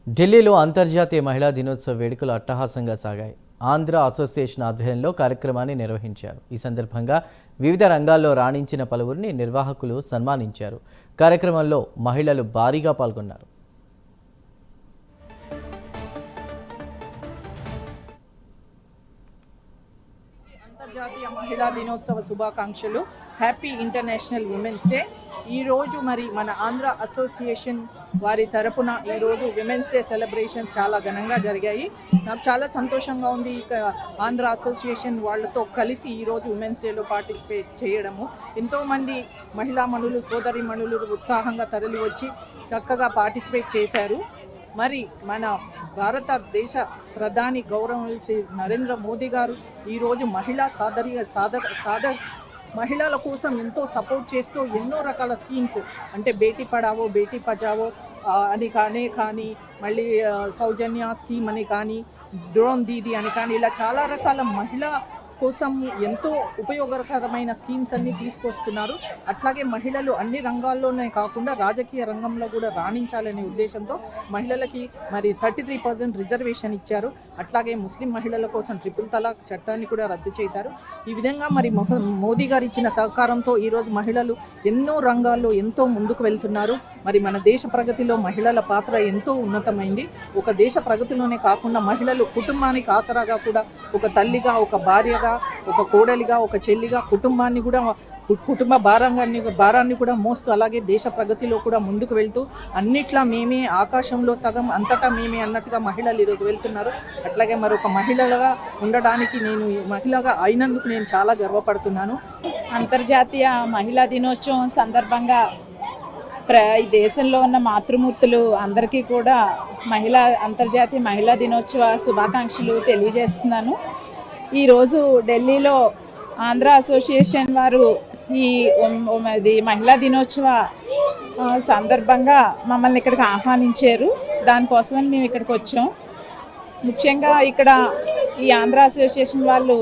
ఢిల్లీలో అంతర్జాతీయ మహిళా దినోత్సవ వేడుకలు అట్టహాసంగా సాగాయి. ఆంధ్ర అసోసియేషన్ ఆధ్వర్యంలో కార్యక్రమాన్ని నిర్వహించారు. ఈ సందర్భంగా వివిధ రంగాల్లో రాణించిన పలువురిని నిర్వాహకులు సన్మానించారు. కార్యక్రమంలో మహిళలు భారీగా పాల్గొన్నారు. అంతర్జాతీయ మహిళా దినోత్సవ శుభాకాంక్షలు. Happy international women's day. ఈరోజు మరి మన ఆంధ్ర అసోసియేషన్ వారి తరపున ఈరోజు విమెన్స్ డే సెలబ్రేషన్స్ చాలా ఘనంగా జరిగాయి. నాకు చాలా సంతోషంగా ఉంది ఆంధ్ర అసోసియేషన్ వాళ్ళతో కలిసి ఈరోజు విమెన్స్ డేలో పార్టిసిపేట్ చేయడము. ఎంతోమంది మహిళామణులు సోదరిమణులు ఉత్సాహంగా తరలి వచ్చి చక్కగా పార్టిసిపేట్ చేశారు. మరి మన భారతదేశ ప్రధాని గౌరవ శ్రీ నరేంద్ర మోదీ గారు ఈరోజు మహిళా మహిళల కోసం ఎంతో సపోర్ట్ చేస్తూ ఎన్నో రకాల స్కీమ్స్ అంటే బేటీ పడావో బేటీ బచావో అని కానీ మళ్ళీ సౌజన్య స్కీమ్ అని కానీ డ్రోన్ దీదీ అని కానీ ఇలా చాలా రకాల మహిళా కోసం ఎంతో ఉపయోగకరమైన స్కీమ్స్ అన్ని తీసుకొస్తున్నారు. అట్లాగే మహిళలు అన్ని రంగాల్లోనే కాకుండా రాజకీయ రంగంలో కూడా రాణించాలనే ఉద్దేశంతో మహిళలకి మరి 33% రిజర్వేషన్ ఇచ్చారు. అట్లాగే ముస్లిం మహిళల కోసం ట్రిపుల్ తలాక్ చట్టాన్ని కూడా రద్దు చేశారు. ఈ విధంగా మరి మోదీ గారు ఇచ్చిన సహకారంతో ఈరోజు మహిళలు ఎన్నో రంగాల్లో ఎంతో ముందుకు వెళ్తున్నారు. మరి మన దేశ ప్రగతిలో మహిళల పాత్ర ఎంతో ఉన్నతమైంది. ఒక దేశ ప్రగతిలోనే కాకుండా మహిళలు కుటుంబానికి ఆసరాగా కూడా ఒక తల్లిగా, ఒక భార్యగా, ఒక కోడలిగా, ఒక చెల్లిగా కుటుంబాన్ని కూడా కుటుంబ భారాన్ని కూడా మోస్తూ అలాగే దేశ ప్రగతిలో కూడా ముందుకు వెళ్తూ అన్నిట్లా మేమే ఆకాశంలో సగం అంతటా మేమే అన్నట్టుగా మహిళలు ఈరోజు వెళ్తున్నారు. అట్లాగే మరొక మహిళగా ఉండడానికి నేను మహిళగా అయినందుకు నేను చాలా గర్వపడుతున్నాను. అంతర్జాతీయ మహిళా దినోత్సవం సందర్భంగా ఈ దేశంలో ఉన్న మాతృమూర్తులు అందరికీ కూడా అంతర్జాతీయ మహిళా దినోత్సవ శుభాకాంక్షలు తెలియజేస్తున్నాను. ఈరోజు ఢిల్లీలో ఆంధ్ర అసోసియేషన్ వారు ఈ మహిళా దినోత్సవ సందర్భంగా మమ్మల్ని ఇక్కడికి ఆహ్వానించారు. దానికోసమని మేము ఇక్కడికి వచ్చాం. ముఖ్యంగా ఇక్కడ ఈ ఆంధ్ర అసోసియేషన్ వాళ్ళు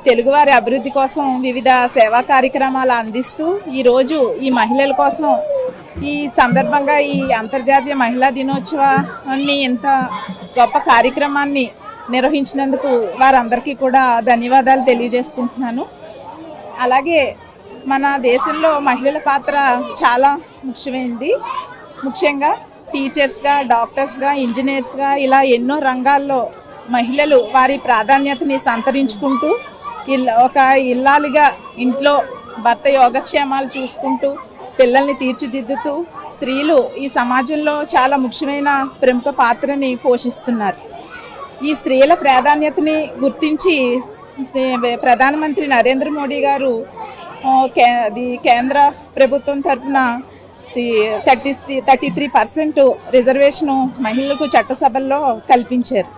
తెలుగువారి అభివృద్ధి కోసం వివిధ సేవా కార్యక్రమాలు అందిస్తూ ఈరోజు ఈ మహిళల కోసం ఈ సందర్భంగా ఈ అంతర్జాతీయ మహిళా దినోత్సవాన్ని ఇంత గొప్ప కార్యక్రమాన్ని నిర్వహించినందుకు వారందరికీ కూడా ధన్యవాదాలు తెలియజేసుకుంటున్నాను. అలాగే మన దేశంలో మహిళల పాత్ర చాలా ముఖ్యమైనది. ముఖ్యంగా టీచర్స్గా, డాక్టర్స్గా, ఇంజనీర్స్గా ఇలా ఎన్నో రంగాల్లో మహిళలు వారి ప్రాధాన్యతని సంతరించుకుంటూ ఒక ఇల్లాలిగా ఇంట్లో భర్త యోగక్షేమాలు చూసుకుంటూ పిల్లల్ని తీర్చిదిద్దుతూ స్త్రీలు ఈ సమాజంలో చాలా ముఖ్యమైన ప్రముఖ పాత్రని పోషిస్తున్నారు. ఈ స్త్రీల ప్రాధాన్యతని గుర్తించి ప్రధానమంత్రి నరేంద్ర మోడీ గారు కేంద్ర ప్రభుత్వం తరఫున 33% రిజర్వేషను మహిళలకు చట్టసభల్లో కల్పించారు.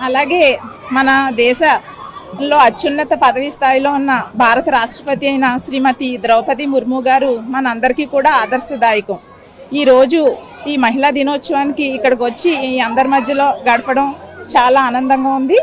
అలాగే మన దేశంలో అత్యున్నత పదవి స్థాయిలో ఉన్న భారత రాష్ట్రపతి అయిన శ్రీమతి ద్రౌపది ముర్ము గారు మనందరికీ కూడా ఆదర్శదాయకం. ఈరోజు ఈ మహిళా దినోత్సవానికి ఇక్కడికి వచ్చి ఈ అందరి మధ్యలో గడపడం చాలా ఆనందంగా ఉంది.